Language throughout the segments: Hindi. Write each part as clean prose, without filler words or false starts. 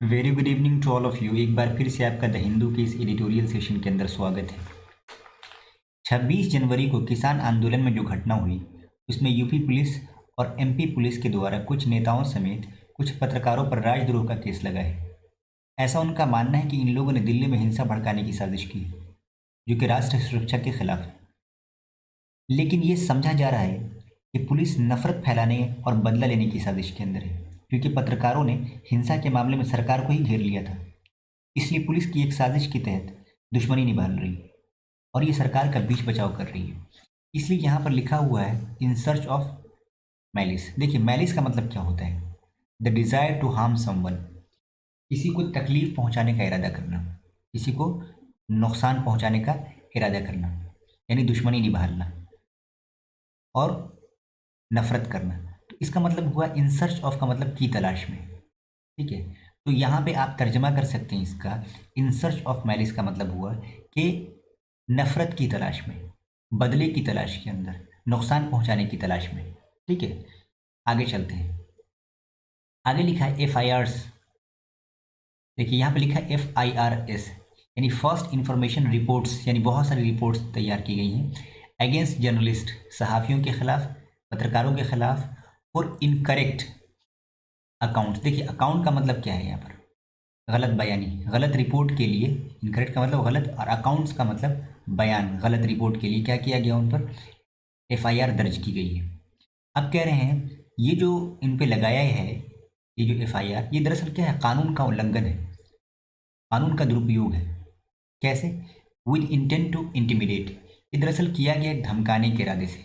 Very good evening to all of you. एक बार फिर से आपका द हिंदू के इस एडिटोरियल सेशन के अंदर स्वागत है। 26 जनवरी को किसान आंदोलन में जो घटना हुई उसमें यूपी पुलिस और एमपी पुलिस के द्वारा कुछ नेताओं समेत कुछ पत्रकारों पर राजद्रोह का केस लगा है। ऐसा उनका मानना है कि इन लोगों ने दिल्ली में हिंसा भड़काने की साजिश की जो कि राष्ट्र सुरक्षा के खिलाफ है। लेकिन ये समझा जा रहा है कि पुलिस नफरत फैलाने और बदला लेने की साजिश के अंदर है, क्योंकि पत्रकारों ने हिंसा के मामले में सरकार को ही घेर लिया था। इसलिए पुलिस की एक साजिश के तहत दुश्मनी निभा रही है और ये सरकार का बीच बचाव कर रही है। इसलिए यहाँ पर लिखा हुआ है इन सर्च ऑफ मैलिस। देखिए, मैलिस का मतलब क्या होता है? The desire to harm someone, किसी को तकलीफ पहुंचाने का इरादा करना, किसी को नुकसान पहुंचाने का इरादा करना, यानी दुश्मनी निभाना और नफरत करना। तो इसका मतलब हुआ इन सर्च ऑफ का मतलब की तलाश में। ठीक है, तो यहाँ पे आप तर्जमा कर सकते हैं इसका। इन सर्च ऑफ मैलिस का मतलब हुआ कि नफरत की तलाश में, बदले की तलाश के अंदर, नुकसान पहुंचाने की तलाश में। ठीक है, आगे चलते हैं। आगे लिखा है एफ आई आर्स। देखिए यहाँ पे लिखा है एफ आई आर एस, यानी फर्स्ट इंफॉर्मेशन रिपोर्ट्स, यानी बहुत सारी रिपोर्ट्स तैयार की गई हैं अगेंस्ट जर्नलिस्ट, सहाफ़ियों के खिलाफ, पत्रकारों के खिलाफ, और इनकरेक्ट अकाउंट। देखिए अकाउंट का मतलब क्या है यहाँ पर? गलत बयानी, गलत रिपोर्ट के लिए। इनकरेक्ट का मतलब गलत और अकाउंट्स का मतलब बयान। गलत रिपोर्ट के लिए क्या किया गया? उन पर एफआईआर दर्ज की गई है। अब कह रहे हैं ये जो इन पे लगाया है, ये जो एफआईआर, ये दरअसल क्या है? कानून का उल्लंघन है, कानून का दुरुपयोग है। कैसे? विद इंटेंट टू इंटिमिडेट, ये दरअसल किया गया है धमकाने के इरादे से।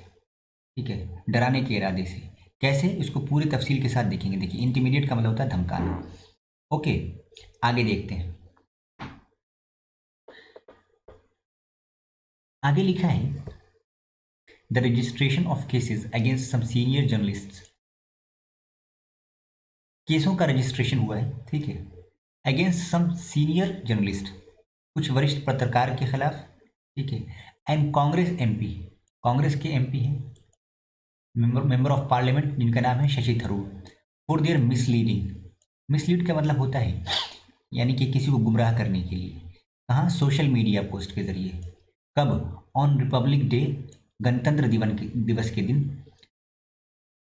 ठीक है, डराने के इरादे से। कैसे? इसको पूरी तफसील के साथ देखेंगे। देखिए इंटिमिडेट का मतलब होता है धमकाना। ओके, आगे देखते हैं। आगे लिखा है the registration of cases against some senior journalists. केसों का रजिस्ट्रेशन हुआ है, ठीक है, अगेंस्ट सम सीनियर जर्नलिस्ट, कुछ वरिष्ठ पत्रकार के खिलाफ। ठीक है, एंड कांग्रेस एमपी, कांग्रेस के एमपी हैं, मेंबर ऑफ पार्लियामेंट, जिनका नाम है Shashi Tharoor, for their misleading. Mislead का मतलब होता है यानी कि किसी को गुमराह करने के लिए। कहाँ? सोशल मीडिया पोस्ट के जरिए। कब? ऑन रिपब्लिक डे, गणतंत्र दिवस के दिन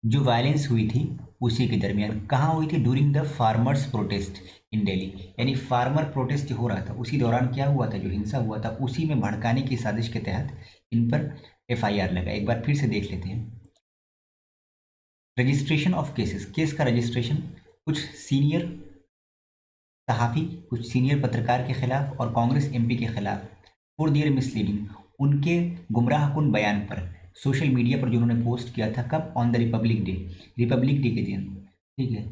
जो वायलेंस हुई थी उसी के दरमियान। कहाँ हुई थी? During the farmers protest in Delhi, यानी फार्मर प्रोटेस्ट जो हो रहा था उसी दौरान क्या हुआ था? जो हिंसा हुआ था उसी में भड़काने की साजिश के तहत इन पर एफआईआर लगा। एक बार फिर से देख लेते हैं। रजिस्ट्रेशन ऑफ केसेस, केस का रजिस्ट्रेशन कुछ सीनियर सहाफ़ी, कुछ सीनियर पत्रकार के खिलाफ और कांग्रेस एमपी के खिलाफ, फॉर देयर मिसलीडिंग, उनके गुमराह कुन बयान पर, सोशल मीडिया पर जो उन्होंने पोस्ट किया था। कब? On the Republic day, Republic day के दिन। ठीक है,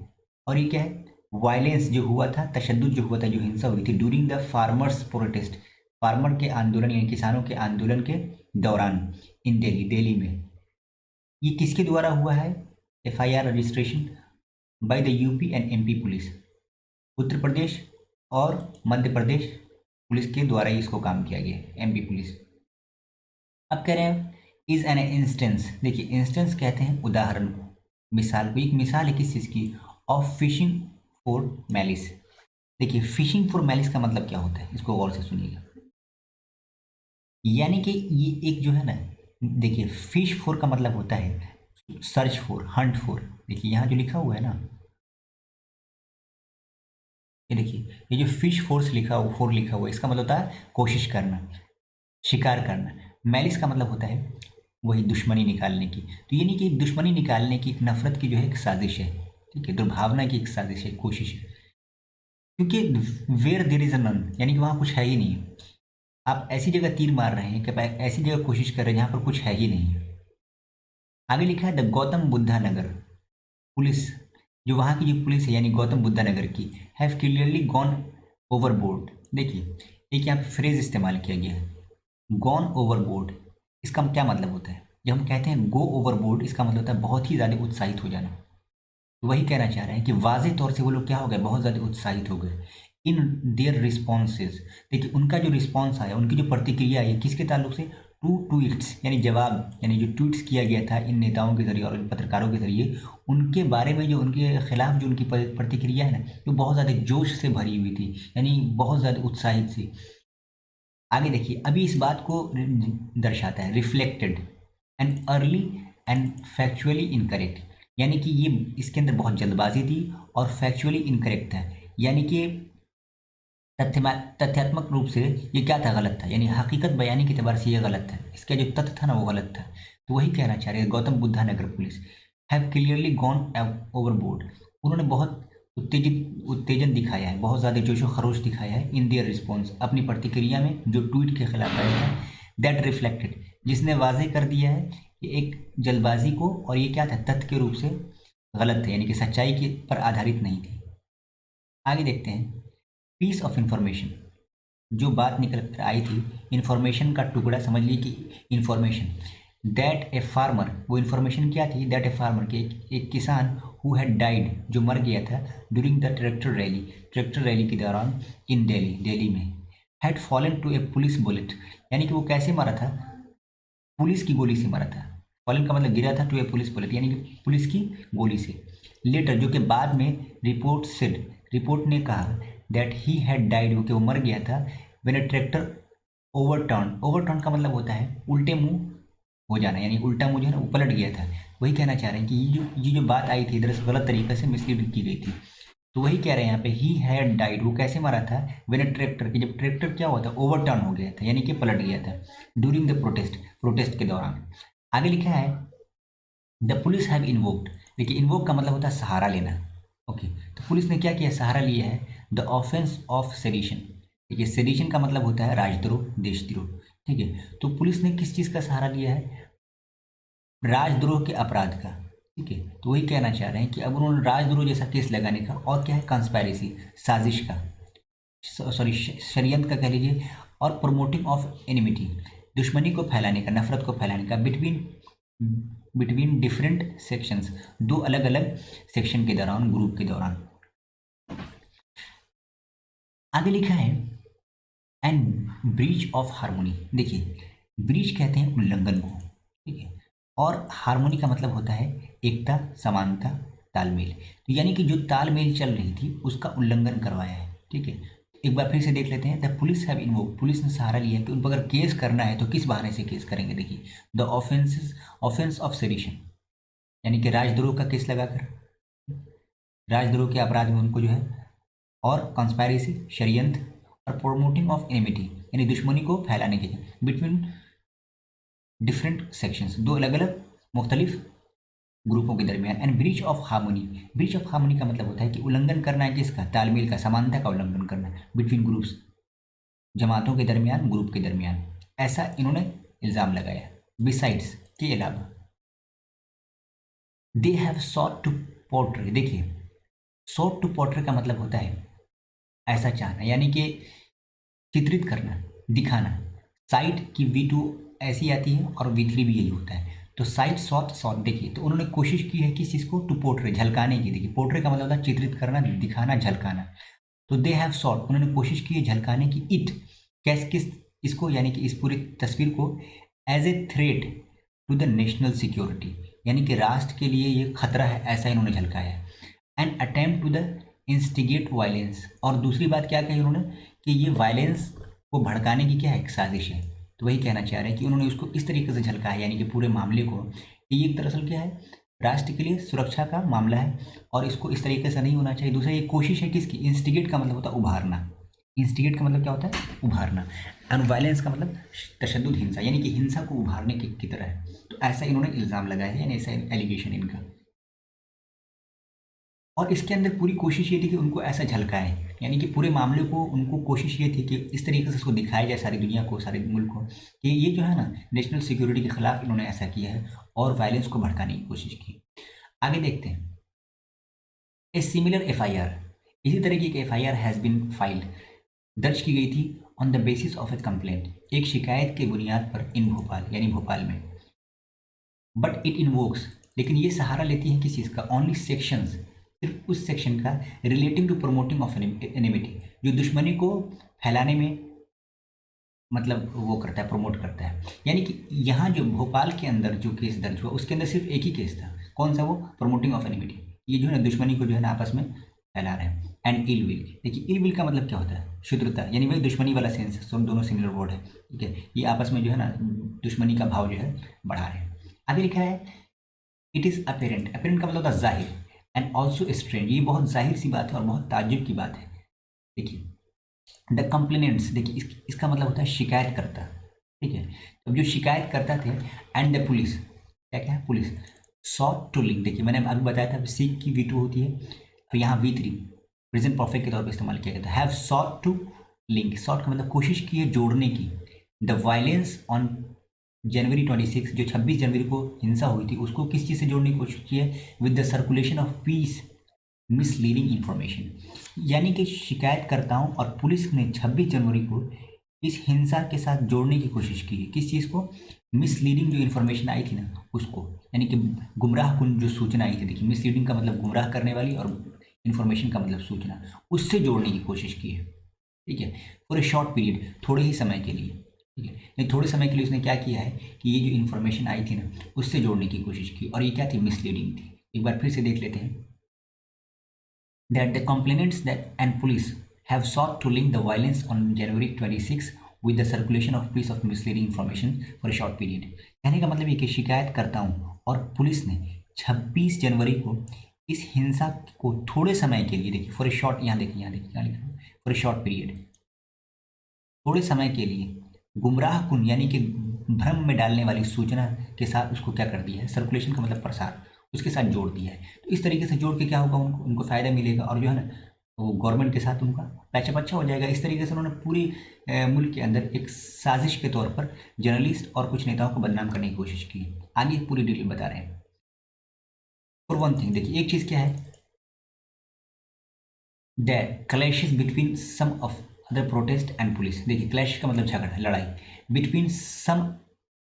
और ये क्या है? वायलेंस जो हुआ था, तशद्दुद जो हुआ था, जो हिंसा हुई थी during the farmers protest, farmer के आंदोलन यानी किसानों के आंदोलन के दौरान इन दिल्ली, दिल्ली में। ये किसके द्वारा हुआ है FIR registration? By the UP and MP police, Uttar Pradesh और मध्य प्रदेश पुलिस के द्वारा ही इसको काम किया गया है, एमपी पुलिस। अब कह रहे हैं इज एन इंस्टेंस। देखिए इंस्टेंस कहते हैं उदाहरण को, मिसाल को। एक मिसाल है किस चीज़ की? Of fishing for malice. देखिए फिशिंग फॉर मैलिस का मतलब क्या होता है, इसको गौर से सुनिएगा। यानी कि ये एक जो है ना, देखिए फिश फॉर का मतलब होता है सर्च फॉर, हंट फॉर। देखिए यहाँ जो लिखा हुआ है ना, ये देखिए, ये जो फिश फोर्स लिखा हुआ, फोर लिखा हुआ है, इसका मतलब होता है कोशिश करना, शिकार करना। मैलिस का मतलब होता है वही दुश्मनी निकालने की। तो ये नहीं कि दुश्मनी निकालने की, एक नफरत की जो है एक साजिश है। ठीक है, दुर्भावना की एक साजिश है, कोशिश है। क्योंकि where there is a none, यानी कि वहाँ कुछ है ही नहीं। आप ऐसी जगह तीर मार रहे हैं कि आप ऐसी जगह कोशिश कर रहे हैं जहाँ पर कुछ है ही नहीं। आगे लिखा है द गौतम बुद्धा नगर पुलिस, जो वहाँ की जो पुलिस है यानी गौतम बुद्धा नगर की, हैव क्लियरली गॉन ओवरबोर्ड। देखिए एक यहाँ पे फ्रेज इस्तेमाल किया गया है, गॉन ओवरबोर्ड। इसका क्या मतलब होता है? जब हम कहते हैं गो ओवरबोर्ड, इसका मतलब होता है बहुत ही ज़्यादा उत्साहित हो जाना। तो वही कहना चाह रहे हैं कि वाज़ेह तौर से वो लोग क्या हो गए? बहुत ज़्यादा उत्साहित हो गए। इन देयर रिस्पॉन्सेज, देखिए उनका जो रिस्पॉन्स आया, उनकी जो प्रतिक्रिया आई किसके ताल्लुक से? टू ट्वीट्स यानी जवाब, यानी जो ट्वीट्स किया गया था इन नेताओं के जरिए और इन पत्रकारों के जरिए, उनके बारे में जो उनके खिलाफ जो उनकी प्रतिक्रिया है ना, जो बहुत ज़्यादा जोश से भरी हुई थी, यानी बहुत ज़्यादा उत्साहित थी। आगे देखिए, अभी इस बात को दर्शाता है reflected and early and factually incorrect, यानी कि ये इसके अंदर बहुत जल्दबाजी थी और फैक्चुअली इनकरेक्ट था, यानी कि तथ्यात्मक रूप से ये क्या था, गलत था, यानी हकीकत बयानी के एतबार से ये गलत था, इसका जो तथ्य था ना वो गलत था। तो वही कहना चाह रहे हैं Gautam Buddha Nagar police have clearly gone overboard, उन्होंने बहुत उत्तेजन दिखाया है, बहुत ज़्यादा जोशो खरोश दिखाया है इन दियर रिस्पॉन्स, अपनी प्रतिक्रिया में जो ट्वीट के खिलाफ आया है, दैट रिफ्लेक्टेड, जिसने वाजे कर दिया है कि एक जल्दबाजी को, और ये क्या था, तथ्य के रूप से गलत थे, यानी कि सच्चाई के पर आधारित नहीं थी। आगे देखते हैं, पीस ऑफ इंफॉर्मेशन, जो बात निकल कर आई थी, इंफॉर्मेशन का टुकड़ा, समझ लीजिए कि इंफॉर्मेशन दैट ए फार्मर, वो इंफॉर्मेशन क्या थी, दैट ए फार्मर के एक किसान हु हैड डाइड, जो मर गया था ड्यूरिंग द ट्रैक्टर रैली के दौरान इन दिल्ली, दिल्ली में, had fallen to a police bullet, यानी कि वो कैसे मरा था, पुलिस की गोली से मरा था। फॉलन का मतलब गिरा था, टू ए पुलिस बुलेट यानी कि पुलिस की गोली से। लेटर, जो कि बाद में रिपोर्ट सेड, रिपोर्ट ने कहा दैट ही हैड डाइड, कि वो मर गया था when a tractor overturn, overturn का मतलब होता है उल्टे मुंह हो जाना, यानी उल्टा मुंह जो है ना वो पलट गया था। वही कहना चाह रहे हैं कि ये जो बात आई थी दरअसल गलत तरीके से मिसलीड की गई थी। तो वही कह रहे हैं यहाँ पे, ही हैड डाइड, वो कैसे मरा था, व्हेन अ ट्रैक्टर, कि जब ट्रैक्टर क्या हुआ था, ओवरटर्न हो गया था, यानी कि पलट गया था, ड्यूरिंग द प्रोटेस्ट, प्रोटेस्ट के दौरान। आगे लिखा है द पुलिस हैव इन्वोक्ड, देखिए इन्वोक का मतलब होता है सहारा लेना। ओके, तो पुलिस ने क्या किया, सहारा लिया है द ऑफेंस ऑफ सेडिशन, देखिए सेडिशन का मतलब होता है राजद्रोह, देशद्रोह, ठीक है। तो पुलिस ने किस चीज़ का सहारा लिया है, राजद्रोह के अपराध का, ठीक है। तो वही कहना चाह रहे हैं कि अब उन्होंने राजद्रोह जैसा केस लगाने का, और क्या है, कंस्पायरेसी, साजिश का, सॉरी षड्यंत्र का कह लीजिए, और प्रमोटिंग ऑफ एनिमिटी, दुश्मनी को फैलाने का, नफरत को फैलाने का, बिटवीन बिटवीन डिफरेंट सेक्शंस, दो अलग अलग सेक्शन के दौरान, ग्रुप के दौरान। आगे लिखा है एंड ब्रीच ऑफ हार्मोनी, देखिए ब्रीच कहते हैं उल्लंघन को, ठीक है, और हार्मोनी का मतलब होता है एकता, समानता, तालमेल, तो यानी कि जो तालमेल चल रही थी उसका उल्लंघन करवाया है, ठीक है। एक बार फिर से देख लेते हैं, the police have invoke, police ने सहारा लिया कि उन पर अगर केस करना है तो किस बहाने से केस करेंगे, देखिए द ऑफेंस ऑफ सेडिशन, यानी कि राजद्रोह का केस लगाकर, राजद्रोह के अपराध में उनको जो है, और कॉन्स्पायरेसी, षड्यंत्र, और प्रोमोटिंग ऑफ एनिमिटी, यानी दुश्मनी को फैलाने के लिए, बिटवीन डिफरेंट सेक्शंस, दो अलग अलग मुख्तलिफ ग्रुपों के दरमियान, and breach of harmony, breach of harmony का मतलब होता है कि उल्लंघन करना है किसका, तालमेल का, समानता का उल्लंघन करना है, बिटवीन ग्रुप्स, जमातों के दरमियान, ग्रुप के दरमियान, ऐसा इन्होंने इल्ज़ाम लगाया। बिसाइड्स, के अलावा, they have sought to portray, देखिए सॉट टू पोर्ट्रे का मतलब होता है ऐसा चाहना, यानी कि चित्रित करना, दिखाना। साइट की V2 ऐसी आती है और V3 भी यही होता है, तो साइट सॉट सॉट, देखिए तो उन्होंने कोशिश की है किस चीज़ को, टू पोर्ट्रे, झलकाने की, देखिए पोर्ट्रे का मतलब होता है चित्रित करना, दिखाना, झलकाना। तो दे हैव सॉट, उन्होंने कोशिश की है झलकाने की, इट, कैस किस, इसको, यानी कि इस पूरी तस्वीर को, as a threat to the national security, यानी कि राष्ट्र के लिए ये खतरा है, ऐसा इन्होंने झलकाया है। And attempt to the instigate violence, और दूसरी बात क्या कही उन्होंने, कि ये वायलेंस को भड़काने की क्या है, एक साजिश है। तो वही कहना चाह रहे हैं कि उन्होंने उसको इस तरीके से झलकाया, यानी कि पूरे मामले को, कि ये दरअसल क्या है, राष्ट्र के लिए सुरक्षा का मामला है और इसको इस तरीके से नहीं होना चाहिए। दूसरा, ये कोशिश है किसकी, इंस्टिगेट का मतलब होता है उभारना, इंस्टिगेट का मतलब क्या होता है, उभारना, एंड वायलेंस का मतलब तशद्दुद, हिंसा, यानी कि हिंसा को उभारने की तरह है। तो ऐसा इन्होंने इल्ज़ाम लगाया है, यानी ऐसा एलिगेशन इनका, और इसके अंदर पूरी कोशिश ये थी कि उनको ऐसा झलकाएं, यानी कि पूरे मामले को, उनको कोशिश ये थी कि इस तरीके से इसको दिखाया जाए सारी दुनिया को, सारे मुल्क को, कि ये जो है ना नेशनल सिक्योरिटी के खिलाफ इन्होंने ऐसा किया है और वायलेंस को भड़काने की कोशिश की। आगे देखते हैं, ए सिमिलर FIR, इसी तरह की एक FIR हैज़ बीन फाइल्ड, दर्ज की गई थी on the basis of A complaint, एक शिकायत के बुनियाद पर, इन भोपाल, यानी भोपाल में। बट इट इन्वोक्स, लेकिन ये सहारा लेती है किस चीज़ का, ओनली सेक्शंस, सिर्फ उस सेक्शन का, relating to promoting of enmity, जो दुश्मनी को फैलाने में मतलब वो करता है, प्रमोट करता है। यानी कि यहाँ जो भोपाल के अंदर जो केस दर्ज हुआ उसके अंदर सिर्फ एक ही केस था, कौन सा? वो प्रमोटिंग ऑफ एनिमिटी। ये जो है ना दुश्मनी को जो है ना आपस में फैला रहे हैं। एंड इल विल, देखिए इल विल का मतलब क्या होता है? शत्रुता, यानी वही दुश्मनी वाला सेंस है, दोनों सिमिलर वर्ड है, ठीक है। ये आपस में जो है ना दुश्मनी का भाव जो है बढ़ा रहे हैं। आगे लिखा है इट इज़ अपेरेंट। अपेरेंट का मतलब होता है जाहिर, एंड ऑल्सो स्ट्रेंज, ये बहुत जाहिर सी बात है और बहुत ताज्जुब की बात है। देखिए द कंप्लेनेंट्स, देखिए इसका मतलब होता है शिकायत करता, ठीक है। तो जो शिकायत करता थे, एंड द पुलिस, क्या क्या है? पुलिस सॉट टू लिंक, देखिए मैंने अभी बताया था सीक की V2 होती है, तो यहाँ V3 प्रेजेंट परफेक्ट के तौर पर इस्तेमाल किया जाता है। Have sought to link, sought का मतलब कोशिश की है जोड़ने की, द वायलेंस ऑन जनवरी 26, जो 26 जनवरी को हिंसा हुई थी उसको किस चीज़ से जोड़ने की कोशिश की है? With the circulation of peace misleading information. यानी कि शिकायतकर्ताओं और पुलिस ने 26 जनवरी को इस हिंसा के साथ जोड़ने की कोशिश की है, किस चीज़ को? मिसलीडिंग जो इन्फॉर्मेशन आई थी ना उसको, यानी कि गुमराह कुन जो सूचना आई थी। देखिए मिसलीडिंग का मतलब गुमराह करने वाली और इन्फॉर्मेशन का मतलब सूचना, उससे जोड़ने की कोशिश की है, ठीक है। फॉर ए शॉर्ट पीरियड, थोड़े ही समय के लिए, ठीक है। नहीं, थोड़े समय के लिए उसने क्या किया है कि ये जो इन्फॉर्मेशन आई थी ना उससे जोड़ने की कोशिश की, और ये क्या थी? मिसलीडिंग थी। एक बार फिर से देख लेते हैं। That the complainants that and police have sought to link the violence on January 26 with the circulation of piece of misleading information for a short period। कहने का मतलब ये कि शिकायतकर्ताओं और पुलिस ने 26 जनवरी को इस हिंसा को थोड़े समय के लिए, देखिए फॉर ए शॉर्ट, यहाँ देखिए क्या लिखा है? फॉर ए शॉर्ट पीरियड, थोड़े समय के लिए गुमराह कुन, यानी कि भ्रम में डालने वाली सूचना के साथ उसको क्या कर दिया है? सर्कुलेशन का मतलब प्रसार, उसके साथ जोड़ दिया है। तो इस तरीके से जोड़ के क्या होगा? उनको फ़ायदा मिलेगा, और जो है ना वो गवर्नमेंट के साथ उनका पैचअप अच्छा हो जाएगा। इस तरीके से उन्होंने पूरी मुल्क के अंदर एक साजिश के तौर पर जर्नलिस्ट और कुछ नेताओं को बदनाम करने की कोशिश की। आगे पूरी डिटेल बता रहे हैं। फॉर वन थिंग, देखिए एक चीज़ क्या है? That clashes between some of other protest and police. देखिए क्लैश का मतलब झगड़ा, लड़ाई, between some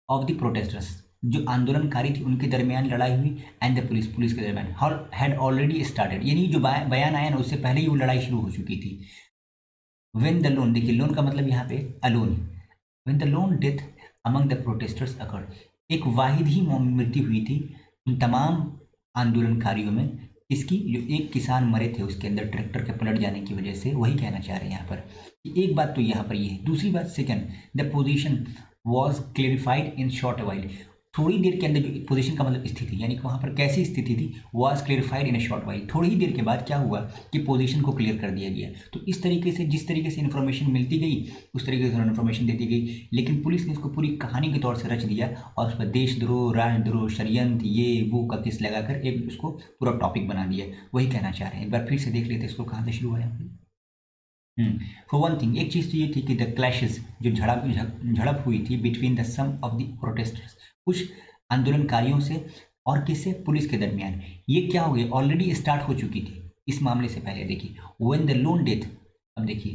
of the protesters, जो आंदोलनकारी थी उनके दरमियान लड़ाई हुई, एंड द पुलिस, पुलिस के दरमियान, हैड ऑलरेडी स्टार्टेड, यानी जो बयान आया ना उससे पहले ही वो लड़ाई शुरू हो चुकी थी। व्हेन द लोन, देखिए लोन का मतलब यहाँ पे alone, when the loan death among the protesters occurred, एक वाहिद ही मृत्यु हुई थी उन तमाम आंदोलनकारियों में। इसकी जो एक किसान मरे थे उसके अंदर ट्रैक्टर के पलट जाने की वजह से, वही कहना चाह रहे हैं यहाँ पर। एक बात तो यहाँ पर ये है। दूसरी बात second, the position was clarified in short while, थोड़ी देर के अंदर जो पोजीशन का मतलब स्थिति, यानी कि वहाँ पर कैसी स्थिति थी? Was clarified in a short while, थोड़ी ही देर के बाद क्या हुआ कि पोजीशन को क्लियर कर दिया गया। तो इस तरीके से जिस तरीके से इन्फॉर्मेशन मिलती गई उस तरीके से इन्फॉर्मेशन देती गई, लेकिन पुलिस ने इसको पूरी कहानी के तौर से रच दिया और उस पर देशद्रोह, राष्ट्रद्रोह, षड्यंत्र, ये वो का किस लगाकर एक उसको पूरा टॉपिक बना दिया। वही कहना चाह रहे हैं। एक बार फिर से देख लेते हैं इसको कहाँ से शुरू हुआ है। फॉर वन थिंग, एक चीज़ तो ये थी कि द क्लैशेस, जो झड़प हुई थी between the some of the protesters, कुछ आंदोलनकारियों से और किससे? पुलिस के दरमियान। ये क्या हो गया? ऑलरेडी स्टार्ट हो चुकी थी इस मामले से पहले। देखिए व्हेन द लोन डेथ, अब देखिए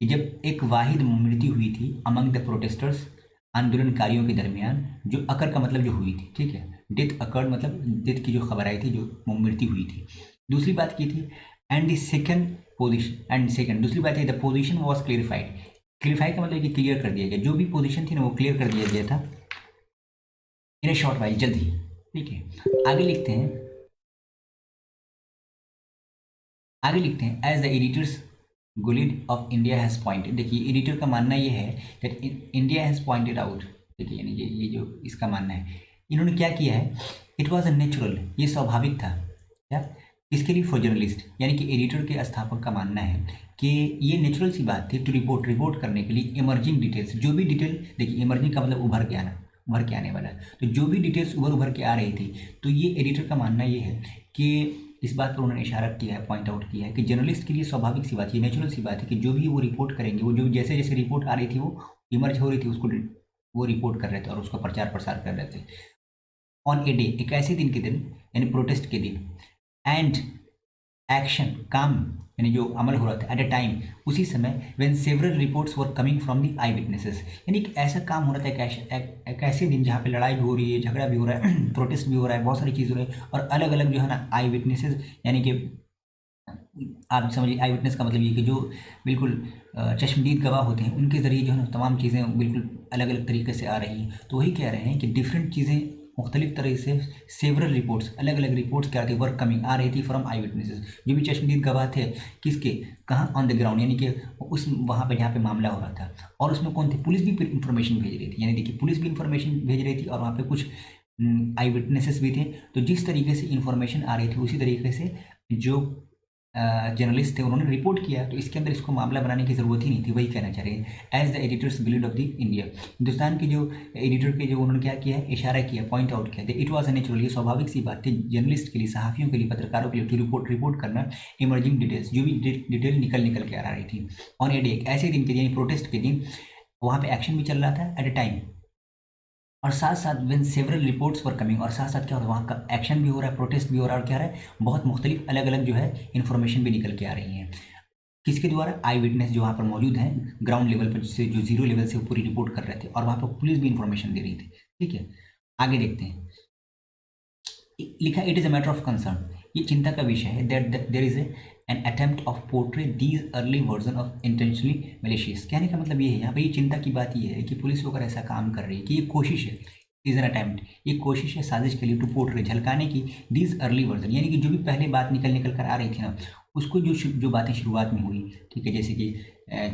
कि जब एक वाहिद मृत्यु हुई थी अमंग द प्रोटेस्टर्स, आंदोलनकारियों के दरमियान, जो अकर का मतलब जो हुई थी, ठीक है। डेथ अकर्ड मतलब डेथ की जो खबर आई थी, जो मृत्यु हुई थी। दूसरी बात की थी, and the second position, and second दूसरी बात है the position was clarified. Clarify का मतलब कि क्लियर कर दिया गया, जो भी पोजीशन थी ना वो क्लियर कर दिया गया था इन ए शॉर्ट वाइल, जल्द ही, ठीक है। आगे लिखते हैं, आगे लिखते हैं as the editors guild of India has pointed. देखिए एडिटर का मानना ये है that India has pointed out, देखिए यानी ये जो इसका मानना है, इन्होंने क्या किया है? इट वॉज अ नेचुरल, ये स्वाभाविक था। क्या? किसके लिए? फॉर जर्नलिस्ट, यानी कि एडिटर के स्थापक का मानना है कि ये नेचुरल सी बात थी टू रिपोर्ट करने के लिए इमर्जिंग डिटेल्स, जो भी डिटेल, देखिए इमर्जिंग का मतलब उभर के आना, उभर के आने वाला, तो जो भी डिटेल्स उभर के आ रही थी, तो ये एडिटर का मानना ये है कि इस बात पर उन्होंने इशारा किया है, पॉइंट आउट किया है कि जर्नलिस्ट के लिए स्वाभाविक सी बात, ये नेचुरल सी बात है कि जो भी वो रिपोर्ट करेंगे, वो जो जैसे जैसे रिपोर्ट आ रही थी वो इमर्ज हो रही थी, उसको वो रिपोर्ट कर रहे थे और उसका प्रचार प्रसार कर रहे थे। ऑन ए डे, एक ऐसे दिन के दिन, यानी प्रोटेस्ट के दिन, एंड एक्शन, काम, यानी जो अमल हो रहा था, एट अ टाइम, उसी समय, when several reports were coming from the I witnesses, यानी कि ऐसा काम हो रहा था, एक ऐसे दिन जहाँ पे लड़ाई भी हो रही है, झगड़ा भी हो रहा है, प्रोटेस्ट भी हो रहा है, बहुत सारी चीज़ हो रही है, और अलग अलग जो है ना आई विटनेसेस, यानी कि आप समझिए आई विटनेस का मतलब ये कि जो बिल्कुल चश्मदीद गवाह होते हैं उनके ज़रिए जो है ना तमाम चीज़ें बिल्कुल अलग अलग तरीके से आ रही हैं। तो वही कह रहे हैं कि डिफरेंट चीज़ें मुख्तलिफ तरह से सेवरल रिपोर्ट्स अलग अलग रिपोर्ट्स क्या थी वर्क कमिंग आ रही थी फ्रॉम आई विटनेसेस, जो भी चश्मदीद गवाह थे किसके कहाँ ऑन द ग्राउंड, यानी कि उस वहाँ पे जहाँ पे मामला हो रहा था। और उसमें कौन थे, पुलिस भी इंफॉर्मेशन भेज रही थी, यानी देखिए पुलिस भी इंफॉर्मेशन भेज रही थी और वहाँ पे कुछ आई विटनेसेस भी थे। तो जिस तरीके से इंफॉर्मेशन आ रही थी उसी तरीके से जो जर्नलिस्ट थे उन्होंने रिपोर्ट किया। तो इसके अंदर इसको मामला बनाने की ज़रूरत ही नहीं थी, वही कहना चाह रहे हैं। As the editors believe of the India, Hindustan के जो एडिटर के जो उन्होंने क्या किया है, इशारा किया, पॉइंट आउट किया, इट वॉज नेचुरल, ये स्वाभाविक सी बात थी जर्नलिस्ट के लिए, सहाफ़ियों के लिए, पत्रकारों के लिए टू रिपोर्ट करना इमर्जिंग डिटेल्स, जो भी डिटेल निकल के आ रही थी ऑन ए डे, एक ऐसे दिन के दिन, प्रोटेस्ट के दिन, वहाँ पे एक्शन भी चल रहा था एट ए टाइम, और साथ साथ when several reports for coming, और साथ साथ क्या हो रहा है, वहाँ का एक्शन भी हो रहा है, प्रोटेस्ट भी हो रहा है, और क्या रहा है, बहुत मुख्तलिफ अलग अलग जो है इन्फॉर्मेशन भी निकल के आ रही हैं। किसके द्वारा, आई विटनेस जो वहाँ पर मौजूद हैं ग्राउंड लेवल पर, जिससे जो जीरो लेवल से वो पूरी रिपोर्ट कर रहे थे, और वहाँ पर पुलिस भी इंफॉर्मेशन दे रही थी। ठीक है, आगे देखते हैं। लिखा it is a matter of concern, ये चिंता का विषय है, that there is an attempt of portray these early version of intentionally malicious. कहने का मतलब ये है, यहाँ पे ये चिंता की बात ये है कि पुलिस अगर ऐसा काम कर रही है कि ये कोशिश है, इज एन अटेम्प्ट, ये कोशिश है साजिश के लिए, टू पोर्ट्रे, झलकाने की, दीज अर्ली वर्जन, यानी कि जो भी पहले बात निकल कर आ रही थी ना, उसको जो बातें शुरुआत में हुई, ठीक है, जैसे कि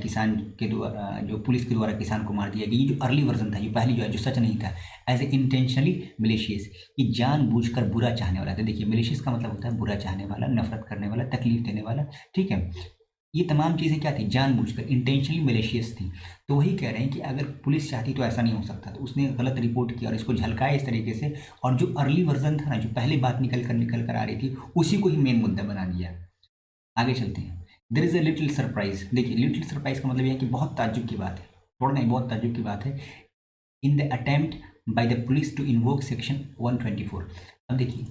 किसान के द्वारा, जो पुलिस के द्वारा किसान को मार दिया गया, ये जो अर्ली वर्जन था, ये पहली जो है जो सच नहीं था, एज ए इंटेंशनली मिलेशियस, ये जानबूझकर बुरा चाहने वाला था। देखिए मिलेशियस का मतलब होता है बुरा चाहने वाला, नफरत करने वाला, तकलीफ देने वाला। ठीक है, ये तमाम चीज़ें क्या थी, जानबूझकर, इंटेंशनली मिलेशियस थी। तो वही कह रहे हैं कि अगर पुलिस चाहती तो ऐसा नहीं हो सकता, तो उसने गलत रिपोर्ट किया और इसको झलकाया इस तरीके से, और जो अर्ली वर्जन था ना, जो पहले बात निकल कर आ रही थी, उसी को ही मेन मुद्दा बना दिया। आगे चलते हैं। देर इज अ लिटिल सरप्राइज, देखिए लिटिल सरप्राइज का मतलब यह है कि बहुत ताज्जुब की बात है, थोड़ा नहीं बहुत ताज्जुब की बात है, in the attempt by the police to invoke section 124। अब देखिए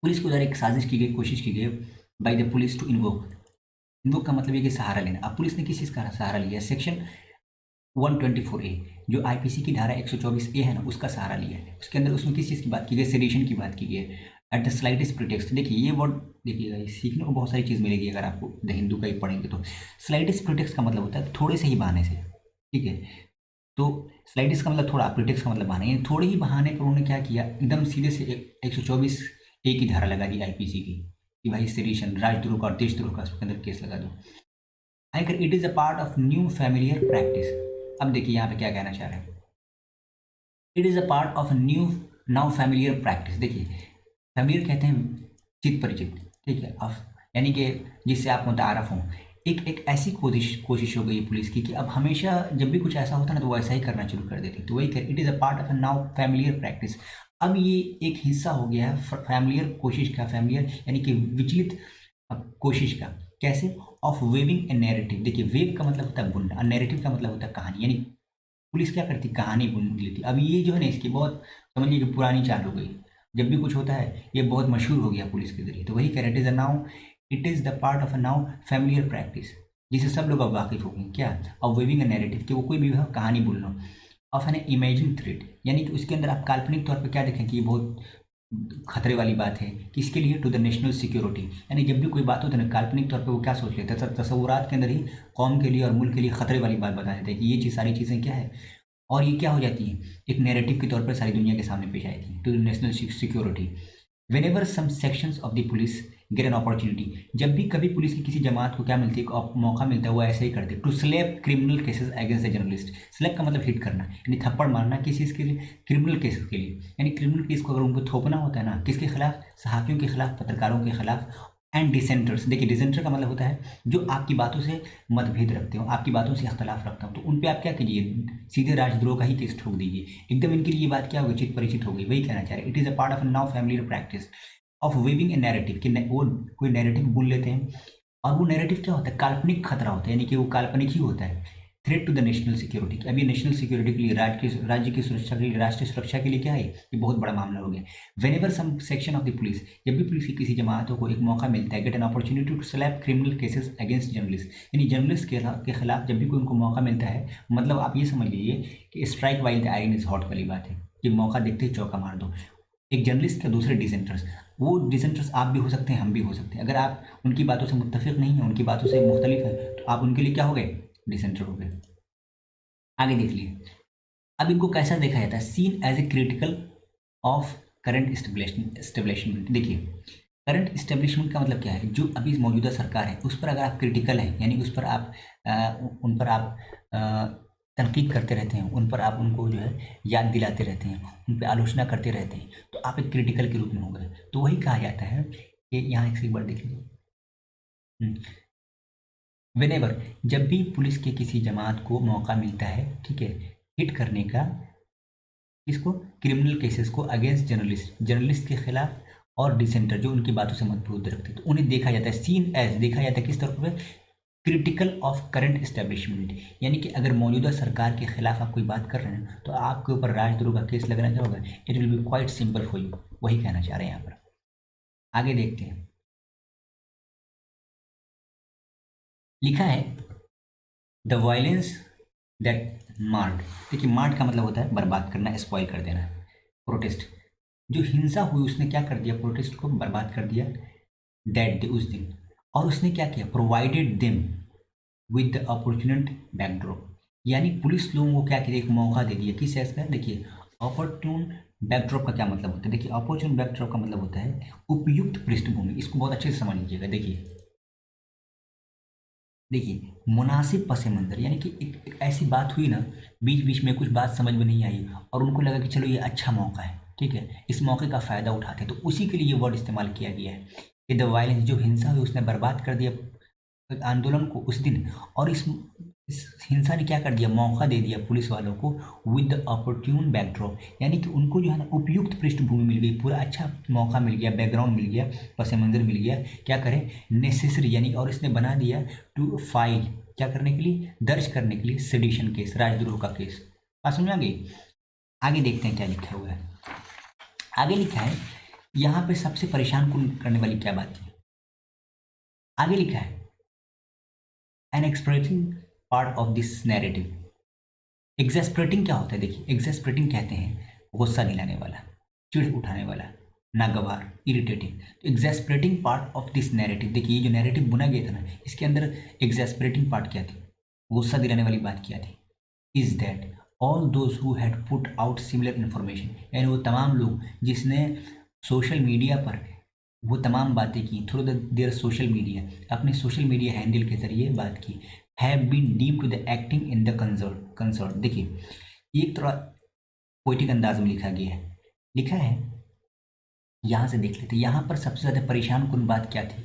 पुलिस को द्वारा एक साजिश की गई, कोशिश की गई, by the police to invoke, invoke का मतलब ये कि सहारा लेना। अब पुलिस ने किस चीज़ का सहारा लिया, सेक्शन 124A, जो आईपीसी की धारा 124A है ना, उसका सहारा लिया है। उसके अंदर उसमें किस चीज़ की बात की गई, सेडिशन की बात की गई है, एट द स्लाइटेस्ट प्रिटेक्स्ट। देखिए ये वर्ड देखिएगा, सीखने को बहुत सारी चीज़ मिलेगी अगर आपको द हिंदू का ही पढ़ेंगे तो। स्लाइटेस्ट प्रिटेक्स्ट का मतलब होता है थोड़े से ही बहाने से। ठीक है, तो स्लाइटिस का मतलब थोड़ा, प्रिटेक्स का मतलब बहाना, यानी थोड़े ही बहाने पर उन्होंने क्या किया, एकदम सीधे से 124A की धारा लगा दी आईपीसी की, कि भाई सेडिशन, राजद्रोह का और देशद्रोह का उसके अंदर केस लगा दो। अगर it is a part of new familiar practice, अब देखिए यहाँ पे क्या कहना चाह रहे हैं, it is a part of new now familiar practice. देखिए फैमिलियर कहते हैं चित परिचित, ठीक है, अब यानी कि जिससे आप मुतारफ हों। एक ऐसी कोशिश हो गई पुलिस की कि अब हमेशा जब भी कुछ ऐसा होता है ना तो वो ऐसा ही करना शुरू कर देती, तो वही कर, it is a part of a now familiar practice. अब ये एक हिस्सा हो गया है फैमिलियर कोशिश का, फैमिलियर यानी कि विचलित कोशिश का, कैसे, ऑफ वेविंग ए नैरेटिव। देखिए वेव का मतलब होता है बुनना, नैरेटिव का मतलब होता है कहानी, यानी पुलिस क्या करती, कहानी बुन लेती। अब ये जो है ना इसकी बहुत समझिए कि पुरानी चाल हो गई, जब भी कुछ होता है ये बहुत मशहूर हो गया पुलिस के जरिए। तो वही कह रहे, it is a now, it is the part of a now familiar practice, जिसे सब लोग अब वाकिफ हो गए, क्या, अब वेविंग अ नैरेटिव, कि वो कोई भी कहानी बोल लो, ऑफ एन इमेजिन थ्रेट, यानी कि उसके अंदर आप काल्पनिक तौर पर क्या देखें कि ये बहुत खतरे वाली बात है, किसके लिए, टू द नेशनल सिक्योरिटी, यानी जब भी कोई बात होती है ना काल्पनिक तौर पे वो क्या सोच लेते हैं, तस्वुरात के अंदर ही कौम के लिए और मुल्क के लिए खतरे वाली बात बता देते हैं कि ये चीज़, सारी चीज़ें क्या है, और ये क्या हो जाती है, एक नैरेटिव के तौर पर सारी दुनिया के सामने पेश आएगी, to the national security. Whenever some sections of the police get an opportunity, जब भी कभी पुलिस की किसी जमात को क्या मिलती है, मौका मिलता है, वो ऐसे ही करते हैं, to slap criminal cases against the journalist. Slap का मतलब हिट करना, यानी थप्पड़ मारना किसी चीज़ के लिए, क्रिमिनल केसेस के लिए, यानी क्रिमिनल केस को अगर उनको थोपना होता है ना, किसके खिलाफ, सहाफ़ियों के खिलाफ, पत्रकारों के खिलाफ, एंड डिसेंटर्स। देखिए डिसेंटर का मतलब होता है जो आपकी बातों से मतभेद रखते हो, आपकी बातों से इख्तलाफ रखता हो, तो उन पे आप क्या कीजिए, सीधे राजद्रोह का ही केस ठोक दीजिए, एकदम इनके लिए ये बात क्या होगी, चित परिचित हो गई। वही कहना चाह रहे हैं, it is a part of now family practice of weaving a narrative, कि वो कोई नैरेटिव बुन लेते हैं, और वो नैरेटिव क्या होता है, काल्पनिक खतरा होता है, यानी कि वो काल्पनिक ही होता है, threat to the national security. अभी नेशनल सिक्योरिटी के लिए, राज्य की सुरक्षा के लिए, राष्ट्रीय सुरक्षा के लिए क्या है, ये बहुत बड़ा मामला हो गया। Whenever some section of the police, जब भी पुलिस की किसी जमातों को एक मौका मिलता है, get an opportunity to slap criminal cases against journalist, यानी जर्नलिस्ट के खिलाफ जब भी कोई उनको मौका मिलता है, मतलब आप ये समझ लीजिए कि strike while the iron is hot वाली बात है, कि मौका देखते ही चौका मार दो, एक जर्नलिस्ट का, दूसरे डिसेंटर्स। वो डिसेंटर्स आप भी हो सकते हैं, हम भी हो सकते हैं। अगर आप उनकी बातों से मुत्तफिक नहीं है, उनकी बातों से मुख्तलिफ है, तो आप उनके लिए क्या हो गए, डिसेंटर हो गए। आगे देख लिए, अब इनको कैसा देखा जाता है, seen as a critical of current establishment. देखिए, करंट इस्टेब्लिशमेंट का मतलब क्या है, जो अभी मौजूदा सरकार है उस पर अगर आप क्रिटिकल हैं, यानी उस पर आप उन पर आप तनकीद करते रहते हैं, उन पर आप उनको जो है याद दिलाते रहते हैं, उन पर आलोचना करते रहते हैं, तो आप एक क्रिटिकल के रूप में हो गए। तो वही कहा जाता है कि यहाँ एक बार देख लीजिए, वेनेवर, जब भी पुलिस के किसी जमात को मौका मिलता है, ठीक है, हिट करने का, इसको क्रिमिनल केसेस को अगेंस्ट जर्नलिस्ट के खिलाफ और डिसेंटर जो उनकी बातों से मतभेद रखते हैं, तो उन्हें देखा जाता है, सीन एज देखा जाता है किस तरह पे, क्रिटिकल ऑफ करंट एस्टेब्लिशमेंट। यानी कि अगर मौजूदा सरकार के खिलाफ आप कोई बात कर रहे हैं तो आपके ऊपर राजद्रोह का केस लगना क्या होगा, it will be quite simple for you. वही कहना चाह रहे हैं यहाँ पर। आगे देखते हैं, लिखा है द वायलेंस दैट मार्ड। देखिए, मार्ड का मतलब होता है बर्बाद करना, स्पॉइल कर देना। प्रोटेस्ट, जो हिंसा हुई उसने क्या कर दिया, प्रोटेस्ट को बर्बाद कर दिया, दैट डे, उस दिन। और उसने क्या किया, provided them with the opportunity backdrop. यानी पुलिस लोगों को क्या किया, एक मौका दे दिया, किस चीज़ का, देखिए अपॉर्चुन बैकड्रॉप का क्या मतलब होता है, देखिए अपॉर्चुन बैकड्रॉप का मतलब होता है उपयुक्त पृष्ठभूमि। इसको बहुत अच्छे से समझ लीजिएगा। देखिए देखिए, मुनासिब पस मंज़र, यानी कि एक ऐसी बात हुई ना, बीच बीच में कुछ बात समझ में नहीं आई और उनको लगा कि चलो ये अच्छा मौका है, ठीक है, इस मौके का फ़ायदा उठाते हैं, तो उसी के लिए ये वर्ड इस्तेमाल किया गया है कि द वायलेंस, जो हिंसा हुई उसने बर्बाद कर दिया आंदोलन को उस दिन। और इस हिंसा ने क्या कर दिया, मौका दे दिया पुलिस वालों को विद द अपॉर्च्यून बैकड्रॉप, यानी कि उनको जो है ना उपयुक्त पृष्ठभूमि मिल गई, पूरा अच्छा मौका मिल गया, बैकग्राउंड मिल गया, पस मंज़र मिल गया, क्या करें, नेसेसरी, यानी और इसने बना दिया टू फाइल, क्या करने के लिए, दर्ज करने के लिए सेडिशन केस, राजद्रोह का केस। बात समझ में आ गई। आगे देखते हैं क्या लिखा हुआ है। आगे लिखा है, यहाँ पे सबसे परेशान करने वाली क्या बात है, आगे लिखा है an expressing part of this narrative. Exasperating क्या होता है, देखिए एग्जैस्परेटिंग कहते हैं गुस्सा दिलाने वाला, चिढ़ उठाने वाला, नागवार, इरिटेटिंग। तो एग्जैस्परेटिंग पार्ट ऑफ दिस नैरेटिव, देखिए ये जो नैरेटिव बुना गया था ना, इसके अंदर एग्जैस्परेटिंग पार्ट क्या थी, गुस्सा दिलाने वाली बात क्या थी, is that all those who had put out similar information, यानी वो तमाम लोग जिसने सोशल मीडिया पर वो तमाम बातें की, थ्रू देयर सोशल मीडिया, अपने सोशल मीडिया हैंडल के जरिए बात की, have been deem to the acting in the concert. देखिए, ये थोड़ा पोइटिक अंदाज में लिखा गया है, लिखा है, यहाँ से देख लेते हैं, यहाँ पर सबसे ज़्यादा परेशान कुन बात क्या थी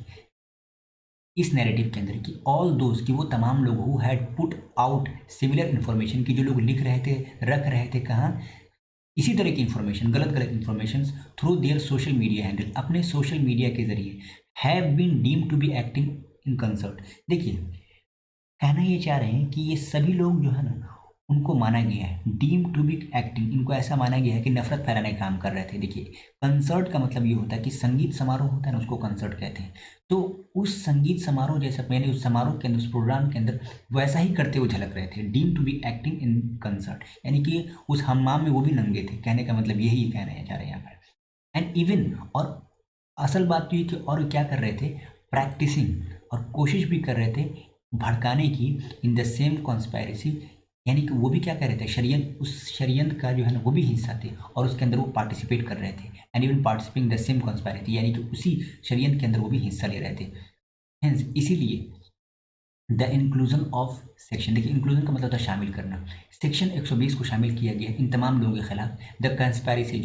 इस नैरेटिव के अंदर, कि ऑल दोज, कि वो तमाम लोग who had put out similar information, की जो लोग लिख रहे थे, रख रहे थे कहाँ, इसी तरह की इन्फॉर्मेशन, गलत गलत information through their social media handle, अपने सोशल मीडिया के जरिए, have been deem to be acting in concert. देखिए, कहना ये चाह रहे हैं कि ये सभी लोग जो है ना, उनको माना गया है डीम टू बी एक्टिंग, इनको ऐसा माना गया है कि नफरत फैलाने का काम कर रहे थे। देखिए, कंसर्ट का मतलब ये होता है कि संगीत समारोह होता है ना, उसको कंसर्ट कहते हैं। तो उस संगीत समारोह जैसा, मैंने उस समारोह के अंदर, उस प्रोग्राम के अंदर वैसा ही करते हुए झलक रहे थे, deem to be acting in concert, यानी कि उस हम्माम में वो भी नंगे थे। कहने का मतलब यही कहना चाह रहे हैं यहाँ पर। एंड इवन, और असल बात तो ये कि और क्या कर रहे थे, प्रैक्टिसिंग, और कोशिश भी कर रहे थे भड़काने की, इन द सेम कॉन्स्पायरेसी, यानी कि वो भी क्या कर रहे थे, षड्यंत्र, उस षड्यंत्र का जो है ना वो भी हिस्सा थे और उसके अंदर वो पार्टिसिपेट कर रहे थे। And even participating the same conspiracy, यानी कि उसी षड्यंत्र के अंदर वो भी हिस्सा ले रहे थे। हेंस, इसीलिए द इंक्लूजन ऑफ सेक्शन, देखिए इंक्लूजन का मतलब होता है शामिल करना, सेक्शन 120 को शामिल किया गया इन तमाम लोगों के खिलाफ। द कंस्पायरेसी,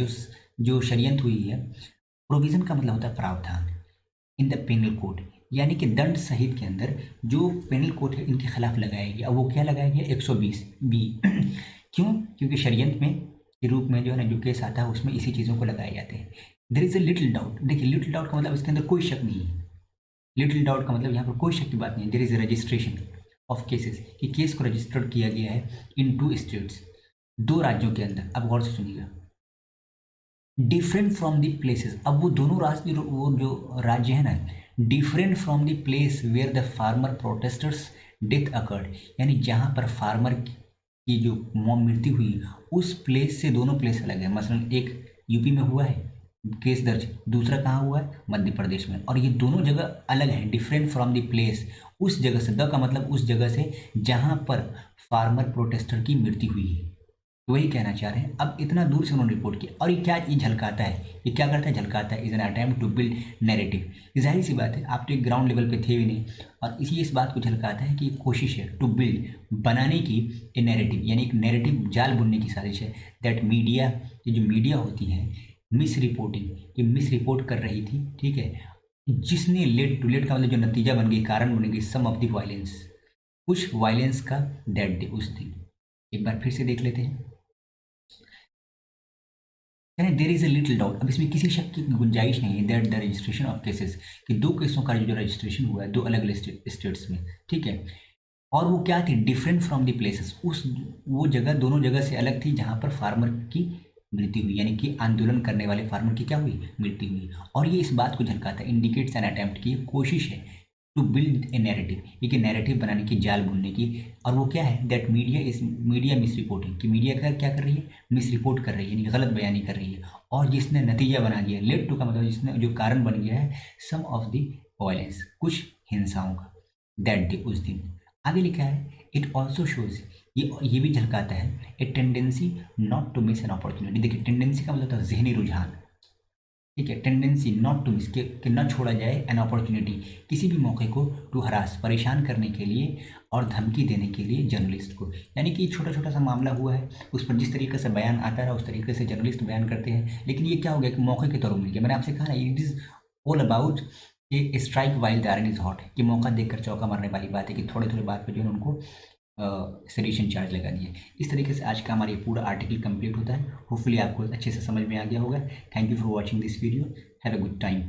जो षड्यंत्र हुई है, प्रोविजन का मतलब होता है प्रावधान, इन द पेनल कोड, यानी कि दंड संहिता के अंदर जो पेनल कोड है इनके खिलाफ लगाया गया। अब वो क्या लगाया गया, 120 बी। क्यों, क्योंकि षड्यंत्र में के रूप में जो है ना जो केस आता है उसमें इसी चीज़ों को लगाए जाते हैं। There is a little doubt, देखिए लिटिल डाउट का मतलब इसके अंदर कोई शक नहीं है, लिटिल डाउट का मतलब यहाँ पर कोई शक की बात नहीं है। There is a registration of cases, कि केस को रजिस्टर्ड किया गया है इन 2 स्टेट्स, 2 राज्यों के अंदर। अब गौर से सुनिएगा, डिफरेंट फ्रॉम द प्लेसेस, अब वो दोनों राज्य, वो जो राज्य है ना, different from the place where the farmer protesters death occurred, यानी जहाँ पर फार्मर की जो मृत्यु हुई उस प्लेस से दोनों प्लेस अलग है। मसलन एक यूपी में हुआ है, केस दर्ज, दूसरा कहाँ हुआ है, मध्य प्रदेश में। और ये दोनों जगह अलग हैं, डिफरेंट फ्रॉम द प्लेस, उस जगह से, द का मतलब उस जगह से जहाँ पर फार्मर प्रोटेस्टर की मृत्यु हुई है। तो वही कहना चाह रहे हैं। अब इतना दूर से उन्होंने रिपोर्ट किया, और ये क्या, ये झलकाता है, ये क्या करता है, झलकाता है, is an attempt to build narrative. जाहिर सी बात है, आप तो एक ग्राउंड लेवल पे थे भी नहीं, और इस बात को झलकाता है कि एक कोशिश है टू बिल्ड, बनाने की, ए नैरेटिव, यानी एक नैरेटिव जाल बुनने की साजिश है, दैट मीडिया, ये जो मीडिया होती है, मिस रिपोर्टिंग, ये मिस रिपोर्ट कर रही थी, ठीक है, जिसने लेड टू, लेड का मतलब जो नतीजा बन गई, कारण बन गई, सम ऑफ द वायलेंस, कुछ वायलेंस का, दैट डे, उस दिन। एक बार फिर से देख लेते हैं। यानी there is a little doubt, अब इसमें किसी शक की गुंजाइश नहीं है, that the registration of cases, कि दो केसों का जो रजिस्ट्रेशन हुआ है दो अलग अलग स्टेट्स में, ठीक है, और वो क्या थी, डिफरेंट फ्रॉम द प्लेसेस, उस, वो जगह दोनों जगह से अलग थी जहाँ पर फार्मर की मृत्यु हुई, यानी कि आंदोलन करने वाले फार्मर की क्या हुई, मृत्यु हुई। और ये इस बात को झलकाता है, इंडिकेट्स एन अटेम्प्ट की कोशिश है टू बिल्ड ए नैरेटिव, एक नैरेटिव बनाने की, जाल बुनने की। और वो क्या है, that media is, media miss reporting, कि मीडिया का क्या कर रही है, मिस रिपोर्ट कर रही है, यानी गलत बयानी कर रही है, और जिसने नतीजा बना दिया, लेड टू का मतलब जिसने, जो कारण बन गया है, सम ऑफ द वायलेंस, कुछ हिंसाओं का, दैट डे, उस दिन। आगे लिखा है, इट ऑल्सो शोज, ये भी झलकाता है, a tendency not to miss an opportunity. देखिए, टेंडेंसी का मतलब था जहनी रुझान, ठीक है, टेंडेंसी नॉट टू मिस, कि न छोड़ा जाए एन अपॉर्चुनिटी, किसी भी मौके को, टू हरास, परेशान करने के लिए, और धमकी देने के लिए जर्नलिस्ट को। यानी कि छोटा छोटा सा मामला हुआ है, उस पर जिस तरीके से बयान आता रहा उस तरीके से जर्नलिस्ट बयान करते हैं, लेकिन ये क्या हो गया कि मौके के तौर पर मिल गया। मैंने आपसे कहा ना, it is all about A strike while the iron is hot, कि मौका देखकर चौका मारने वाली बात है, कि थोड़े थोड़े बात पर जो है उनको सडिशन चार्ज लगा दिए। इस तरीके से आज का हमारा ये पूरा आर्टिकल कंप्लीट होता है। होपफुली आपको अच्छे से समझ में आ गया होगा। Thank you for watching this video, have a good time.